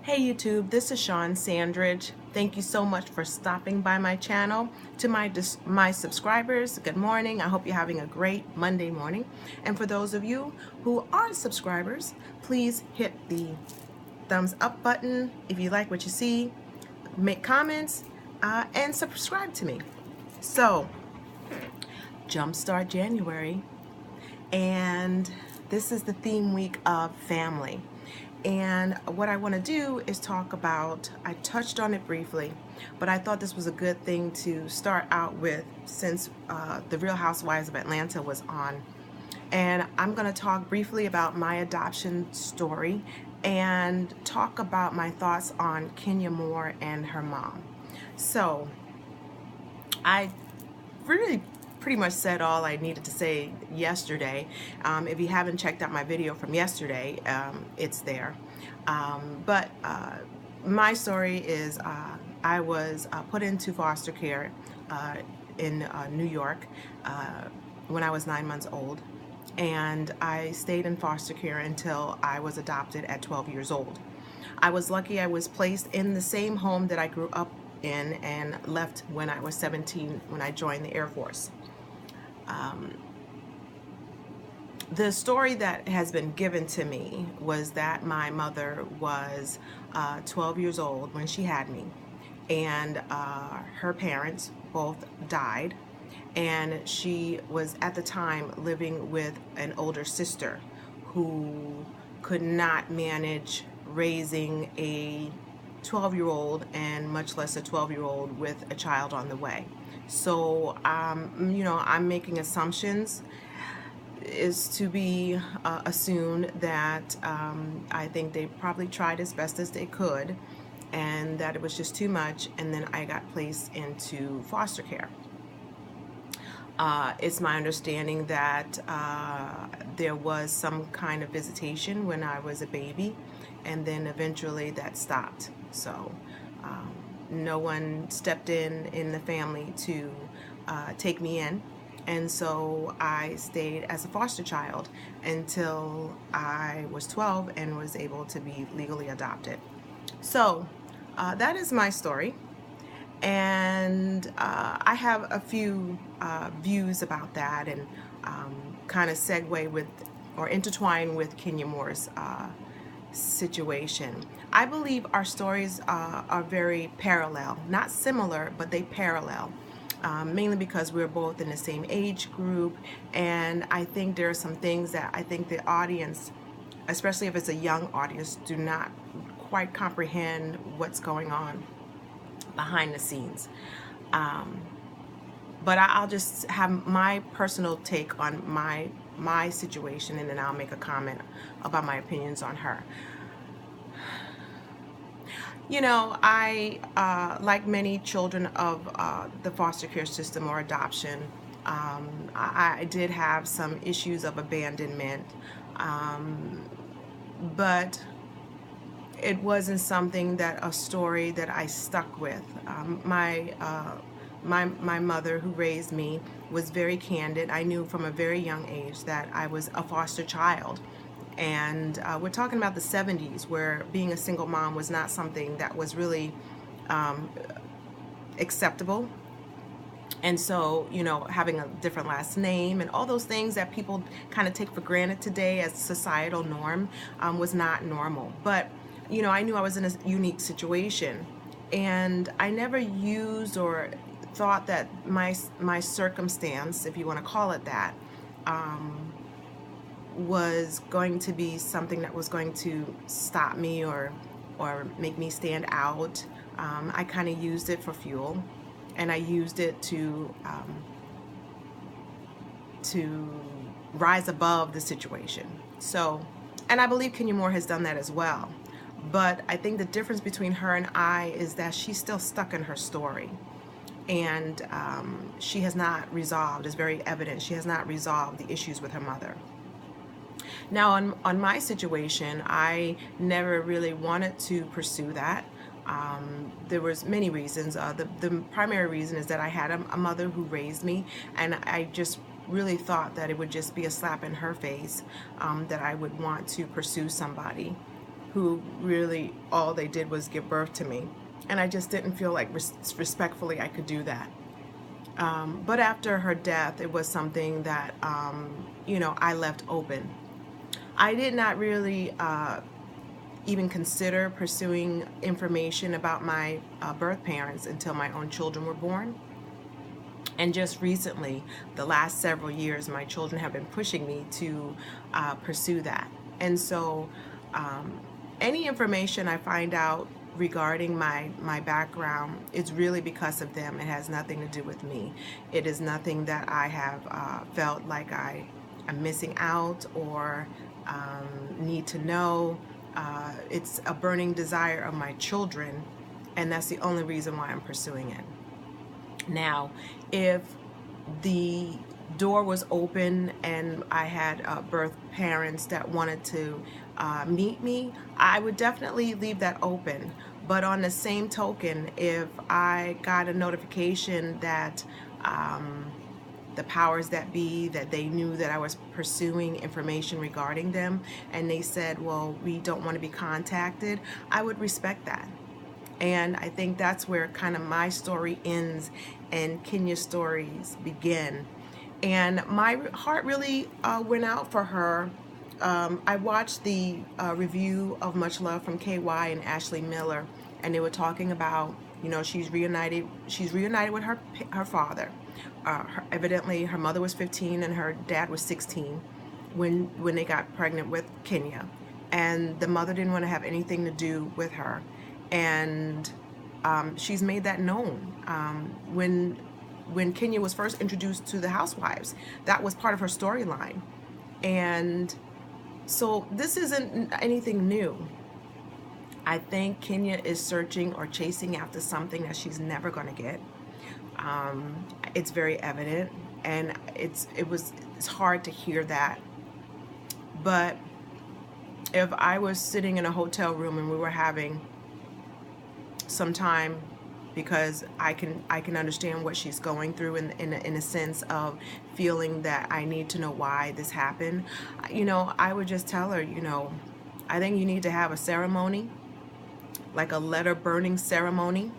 Hey YouTube, this is Sean Sandridge. Thank you so much for stopping by my channel. To my subscribers, good morning. I hope you're having a great Monday morning. And for those of you who aren't subscribers, please hit the thumbs up button if you like what you see, make comments, and subscribe to me. So, Jumpstart January, and this is the theme week of family. And what I want to do is talk about, I touched on it briefly, but I thought this was a good thing to start out with since The Real Housewives of Atlanta was on. And I'm going to talk briefly about my adoption story and talk about my thoughts on Kenya Moore and her mom. So I really pretty much said all I needed to say yesterday. If you haven't checked out my video from yesterday, it's there. But my story is I was put into foster care in New York when I was 9 months old. And I stayed in foster care until I was adopted at 12 years old. I was lucky I was placed in the same home that I grew up in and left when I was 17 when I joined the Air Force. The story that has been given to me was that my mother was 12 years old when she had me, and her parents both died, and she was at the time living with an older sister who could not manage raising a 12-year-old and much less a 12-year-old with a child on the way. So, I'm making assumptions. Is to be assumed that I think they probably tried as best as they could, and that it was just too much, and then I got placed into foster care. It's my understanding that there was some kind of visitation when I was a baby, and then eventually that stopped. So no one stepped in the family to take me in. And so I stayed as a foster child until I was 12 and was able to be legally adopted. So that is my story. And I have a few views about that, and kind of segue with or intertwine with Kenya Moore's situation. I believe our stories are very parallel, not similar, but they parallel. Mainly because we're both in the same age group, and I think there are some things that I think the audience, especially if it's a young audience, do not quite comprehend what's going on behind the scenes. But I'll just have my personal take on my situation, and then I'll make a comment about my opinions on her. You know, I, like many children of the foster care system or adoption, I did have some issues of abandonment, but it wasn't something a story that I stuck with. My mother, who raised me, was very candid. I knew from a very young age that I was a foster child. And we're talking about the 70s, where being a single mom was not something that was really acceptable. And so, having a different last name and all those things that people kind of take for granted today as societal norm was not normal. But, I knew I was in a unique situation. And I never used or thought that my circumstance, if you want to call it that, was going to be something that was going to stop me or make me stand out. I kind of used it for fuel, and I used it to rise above the situation. So, and I believe Kenya Moore has done that as well. But I think the difference between her and I is that she's still stuck in her story. And she has not resolved, it's very evident, she has not resolved the issues with her mother. Now, on my situation, I never really wanted to pursue that. There was many reasons. The primary reason is that I had a mother who raised me, and I just really thought that it would just be a slap in her face, that I would want to pursue somebody. who really all they did was give birth to me. And I just didn't feel like respectfully I could do that. But after her death, it was something that, I left open. I did not really even consider pursuing information about my birth parents until my own children were born. And just recently, the last several years, my children have been pushing me to pursue that. And so any information I find out regarding my background is really because of them. It has nothing to do with me. It is nothing that I have felt like I'm missing out or need to know. It's a burning desire of my children, and that's the only reason why I'm pursuing it. Now, if the door was open and I had birth parents that wanted to meet me, I would definitely leave that open. But on the same token, if I got a notification that the powers that be, that they knew that I was pursuing information regarding them, and they said, well, we don't want to be contacted, I would respect that. And I think that's where kind of my story ends and Kenya's stories begin. And my heart really went out for her. I watched the review of Much Love from KY and Ashley Miller, and they were talking about, she's reunited with her father. Evidently, her mother was 15 and her dad was 16 when they got pregnant with Kenya, and the mother didn't want to have anything to do with her. And she's made that known. When Kenya was first introduced to the housewives, that was part of her storyline. And so this isn't anything new. I think Kenya is searching or chasing after something that she's never going to get. It's very evident, and it's hard to hear that. But if I was sitting in a hotel room and we were having some time, because I can understand what she's going through in a sense of feeling that I need to know why this happened, I would just tell her, I think you need to have a ceremony, like a letter burning ceremony,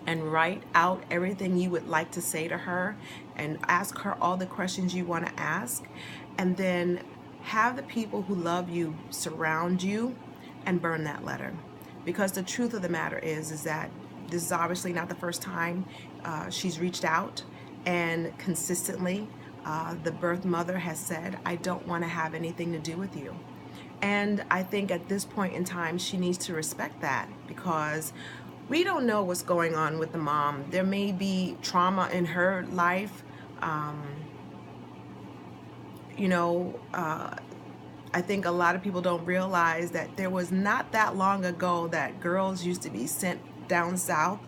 and write out everything you would like to say to her and ask her all the questions you want to ask, and then have the people who love you surround you and burn that letter. Because the truth of the matter is that this is obviously not the first time she's reached out, and consistently the birth mother has said, I don't want to have anything to do with you. And I think at this point in time, she needs to respect that, because we don't know what's going on with the mom. There may be trauma in her life. I think a lot of people don't realize that there was not that long ago that girls used to be sent down south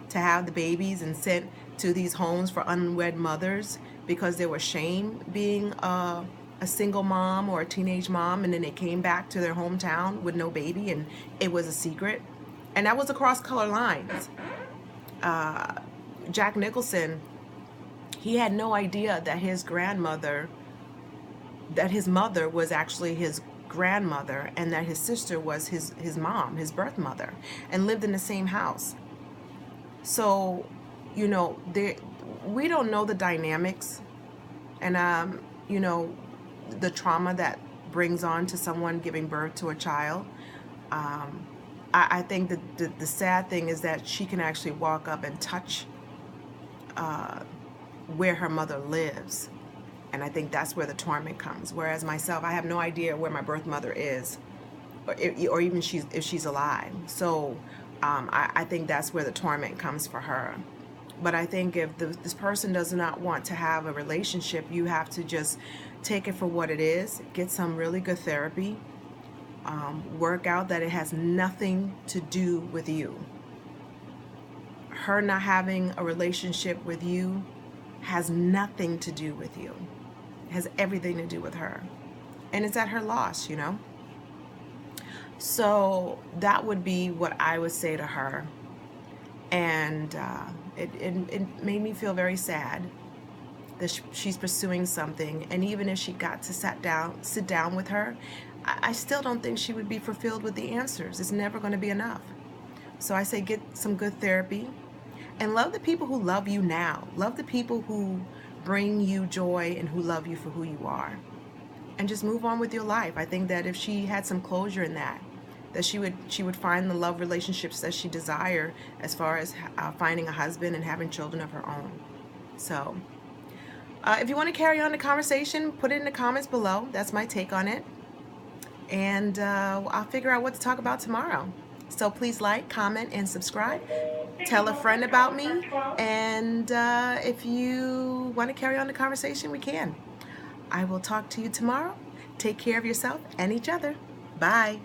to have the babies and sent to these homes for unwed mothers because there was shame being a single mom or a teenage mom, and then they came back to their hometown with no baby and it was a secret. And that was across color lines. Jack Nicholson, he had no idea that his mother was actually his grandmother, and that his sister was his mom, his birth mother, and lived in the same house. So, we don't know the dynamics, and the trauma that brings on to someone giving birth to a child. I think that the sad thing is that she can actually walk up and touch where her mother lives. And I think that's where the torment comes. Whereas myself, I have no idea where my birth mother is, or even if she's alive. So I think that's where the torment comes for her. But I think if this person does not want to have a relationship, you have to just take it for what it is, get some really good therapy, work out that it has nothing to do with you. Her not having a relationship with you has nothing to do with you. It has everything to do with her. And it's at her loss, So that would be what I would say to her. And it made me feel very sad that she's pursuing something. And even if she got to sit down with her, I still don't think she would be fulfilled with the answers. It's never going to be enough. So I say get some good therapy and love the people who love you now. Love the people who bring you joy and who love you for who you are. And just move on with your life. I think that if she had some closure in that she would find the love relationships that she desire, as far as finding a husband and having children of her own. So if you want to carry on the conversation, put it in the comments below. That's my take on it. And I'll figure out what to talk about tomorrow. So please like, comment, and subscribe. Tell a friend about me. And if you want to carry on the conversation, we can. I will talk to you tomorrow. Take care of yourself and each other. Bye.